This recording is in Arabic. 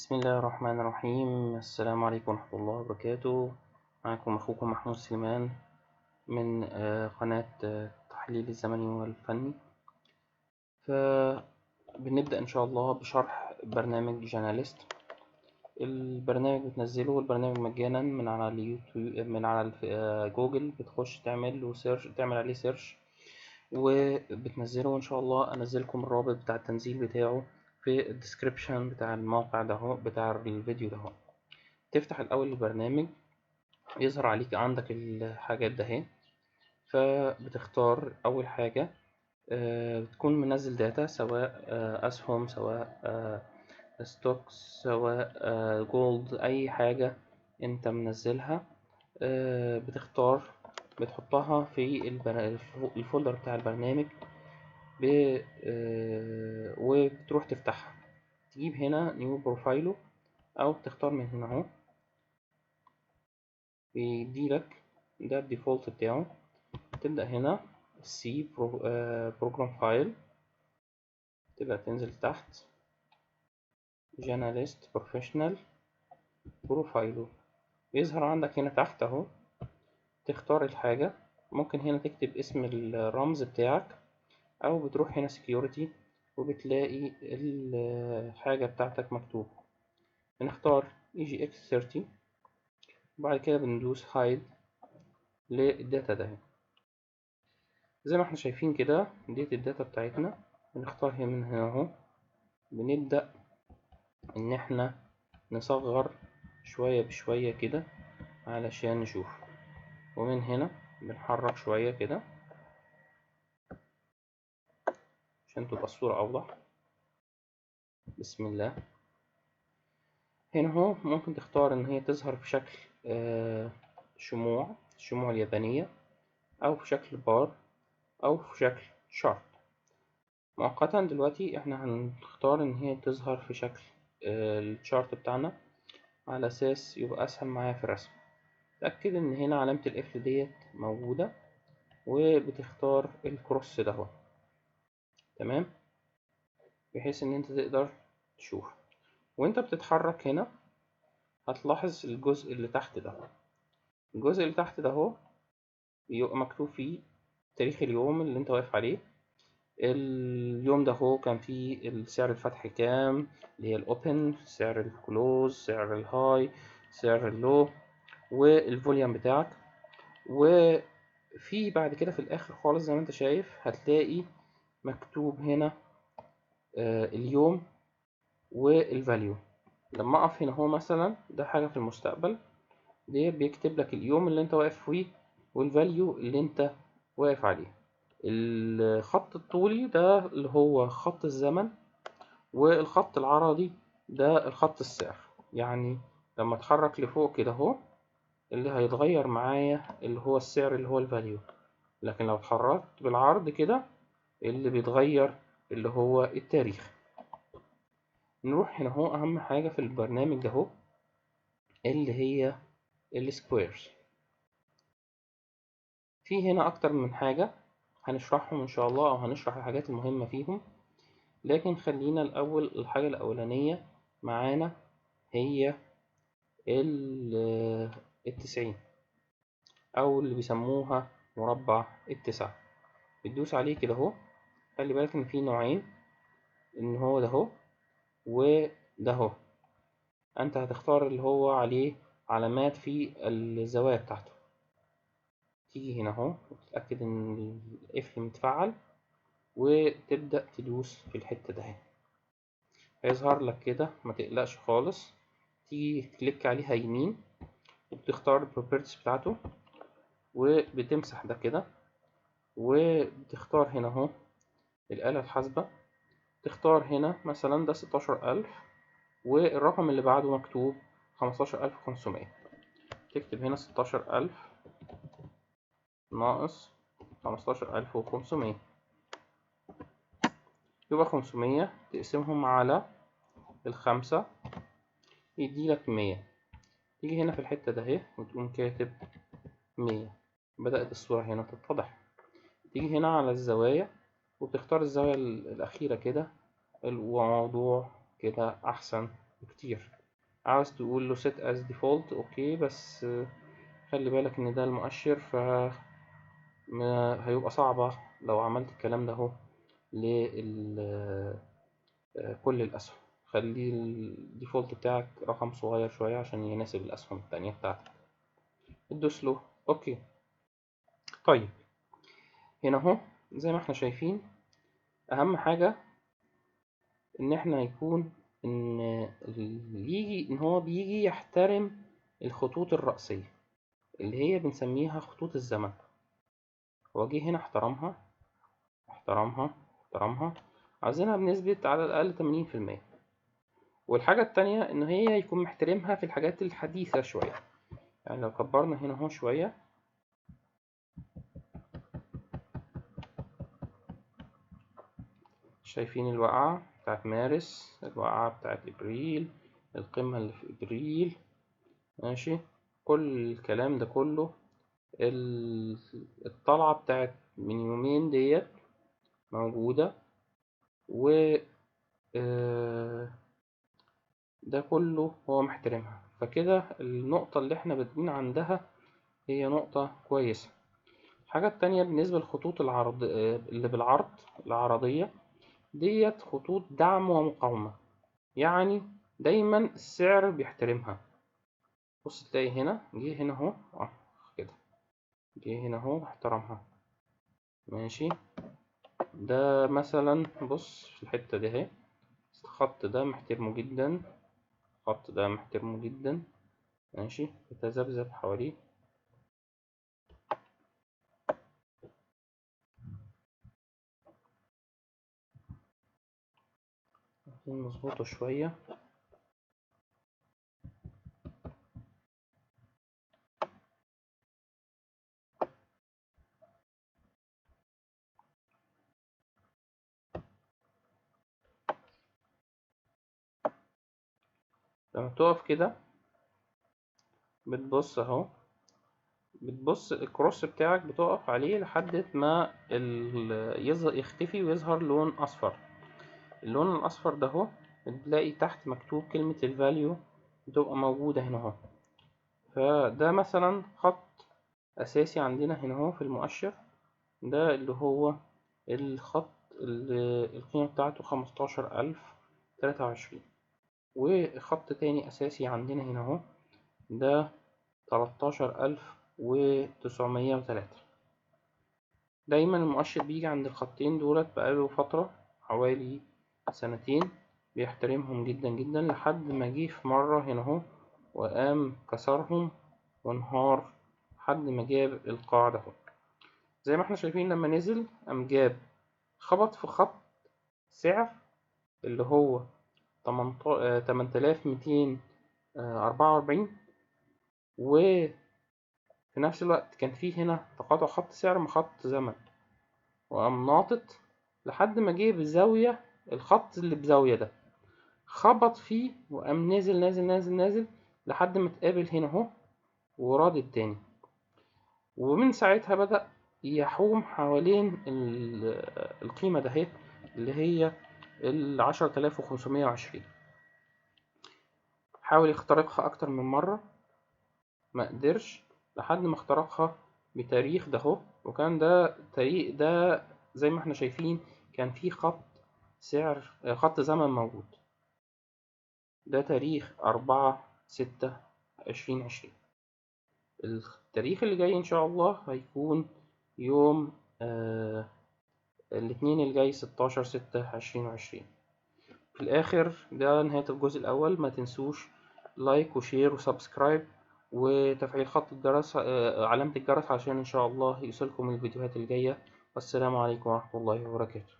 بسم الله الرحمن الرحيم. السلام عليكم ورحمة الله وبركاته. معكم أخوكم محمود سليمان من قناة التحليل الزمني والفني. فبنبدأ إن شاء الله بشرح برنامج جاناليست. البرنامج بتنزله، البرنامج مجانا من على اليوتيوب، من على جوجل. بتخش تعمل له سيرش، تعمل عليه سيرش وبتنزله. إن شاء الله أنزلكم الرابط بتاع التنزيل بتاعه في الديسكريبشن بتاع الموقع ده هو، بتاع الفيديو ده هو. تفتح الأول البرنامج، يظهر عليك عندك الحاجات ده اهي. فبتختار أول حاجة بتكون منزل داتا، سواء أسهم، سواء ستوكس، سواء جولد، أي حاجة أنت منزلها. بتختار، بتحطها في الفولدر بتاع البرنامج، وبتروح تفتحها. تجيب هنا نيو بروفايلو، أو تختار من هنا اهو، بيديلك ده الديفولت بتاعه. تبدأ هنا سي بروجرام فايل، تبدأ تنزل تحت جاناليست بروفيشنال بروفايلو، بيظهر عندك هنا تحت اهو. تختار الحاجة، ممكن هنا تكتب اسم الرمز بتاعك، او بتروح هنا security وبتلاقي الحاجة بتاعتك مكتوب. بنختار EGX30، وبعد كده بندوس hide للداتا ده. زي ما احنا شايفين كده ديت الداتا بتاعتنا. بنختار من هنا اهو، بنبدأ ان احنا نصغر شوية بشوية كده علشان نشوف، ومن هنا بنحرك شوية كده عشان تبقى الصورة أوضح. بسم الله. هنا اهو ممكن تختار ان هي تظهر في شكل الشموع اليابانية، او في شكل بار، او في شكل شارت. مؤقتا دلوقتي احنا هنختار ان هي تظهر في شكل الشارت بتاعنا، على اساس يبقى اسهل معايا في الرسم. تأكد ان هنا علامة الاف ديت موجودة، وبتختار الكروس ده اهو، تمام، بحيث ان انت تقدر تشوف. وانت بتتحرك هنا هتلاحظ الجزء اللي تحت ده. الجزء اللي تحت ده اهو بيبقى مكتوب فيه تاريخ اليوم اللي انت واقف عليه. اليوم ده هو كان فيه سعر الفتح كام، اللي هي الاوبن، سعر الكلوز، سعر الهاي، سعر اللو، والفوليوم بتاعك. وفي بعد كده في الاخر خالص زي ما انت شايف هتلاقي مكتوب هنا اليوم والفاليو. لما اقف هنا هو مثلا، ده حاجة في المستقبل، دي بيكتب لك اليوم اللي انت واقف فيه والفاليو اللي انت واقف عليه. الخط الطولي ده اللي هو خط الزمن، والخط العرضي ده الخط السعر. يعني لما اتحرك لفوق كده اهو، اللي هيتغير معايا اللي هو السعر اللي هو الفاليو، لكن لو اتحركت بالعرض كده اللي بيتغير اللي هو التاريخ. نروح هنا اهو، اهم حاجة في البرنامج ده اهو اللي هي السكويرز. في هنا اكتر من حاجة هنشرحهم ان شاء الله، او هنشرح الحاجات المهمة فيهم، لكن خلينا الاول الحاجة الاولانية معانا هي 90، او اللي بيسموها مربع التسعة. بتدوس عليه كده اهو. خلي بالك ان في نوعين، ان هو ده اهو وده اهو. انت هتختار اللي هو عليه علامات في الزوايا بتاعته. تيجي هنا اهو وتتأكد ان القفل متفعل، وتبدأ تدوس في الحتة ده. هيظهر لك كده، ما تقلقش خالص. تيجي تكليك عليها يمين، وبتختار البروبرتيز بتاعته، وبتمسح ده كده، وبتختار هنا اهو الآلة الحاسبة. تختار هنا مثلا ده 16,000، والرقم اللي بعده مكتوب 15,500. تكتب هنا 16,000 ناقص 15,500، يبقى 500 تقسمهم على الخمسة يديلك 100. تيجي هنا في الحتة ده اهي وتقوم كاتب 100. بدأت الصورة هنا تتضح. تيجي هنا على الزوايا، وتختار الزاوية الأخيرة كده، وموضوع كده أحسن بكتير. عاوز تقول له set as default اوكي، بس خلي بالك ان ده المؤشر، هيبقى صعبة لو عملت الكلام ده اهو كل الأسهم. خلي الديفولت بتاعك رقم صغير شوية عشان يناسب الأسهم التانية بتاعتك. ادوس له اوكي. طيب هنا اهو زي ما احنا شايفين، اهم حاجة ان احنا يكون ان ان هو بيجي يحترم الخطوط الرئيسية اللي هي بنسميها خطوط الزمن. هو جه هنا احترمها احترمها احترمها، عايزينها بنسبة على الأقل 80%. والحاجة التانية إن هي يكون محترمها في الحاجات الحديثة شوية. يعني لو كبرنا هنا اهو شوية، شايفين الوقعة بتاعت مارس، الوقعة بتاعت إبريل، القمة اللي في إبريل، ماشي. كل الكلام ده كله، الطلعة بتاعت من يومين ديت موجودة، و ده كله هو محترمها. فكده النقطة اللي احنا بادئين عندها هي نقطة كويسة. الحاجة التانية بالنسبة للخطوط العرض اللي بالعرض العرضية ديت خطوط دعم ومقاومة، يعني دايما السعر بيحترمها. بص تلاقي هنا جه هنا اهو كده، جه هنا اهو احترمها، ماشي. ده مثلا بص في الحتة دي اهي، الخط ده محترمه جدا، الخط ده محترمه جدا، ماشي. يتذبذب حواليه، نظبطه شوية. لما تقف كده بتبص اهو، بتبص الكروس بتاعك بتقف عليه لحد ما يختفي ويظهر لون اصفر. اللون الاصفر ده اهو بتلاقي تحت مكتوب كلمة الفاليو، بتبقى موجودة هنا اهو. فده مثلا خط اساسي عندنا هنا اهو في المؤشر، ده اللي هو الخط اللي القيمة بتاعته 15023. وخط تاني اساسي عندنا هنا اهو، ده 13903. دايما المؤشر بيجي عند الخطين دولت بقاله فترة حوالي سنتين، بيحترمهم جدا جدا، لحد ما جه في مرة هنا اهو وقام كسرهم وانهار لحد ما جاب القاع ده اهو. زي ما احنا شايفين لما نزل قام جاب خبط في خط سعر اللي هو 8244، وفي نفس الوقت كان فيه هنا تقاطع خط سعر مع خط زمن، وقام ناطط لحد ما جه بزاوية الخط اللي بزاوية ده، خبط فيه وقام نازل نازل نازل نازل لحد ما اتقابل هنا اهو وراد تاني. ومن ساعتها بدأ يحوم حوالين القيمة ده اللي هي 10520. حاول يخترقها أكتر من مرة ما قدرش، لحد ما اخترقها بتاريخ ده اهو. وكان ده تاريخ ده زي ما احنا شايفين كان فيه خط سعر خط زمن موجود، ده تاريخ 4/6/2020. التاريخ اللي جاي إن شاء الله هيكون يوم الاثنين الجاي 16/6/2020. في الآخر ده نهاية الجزء الأول. ما تنسوش لايك وشير وسبسكرايب وتفعيل خط الجرس علامة الجرس عشان إن شاء الله يوصلكم الفيديوهات الجاية. والسلام عليكم ورحمة الله وبركاته.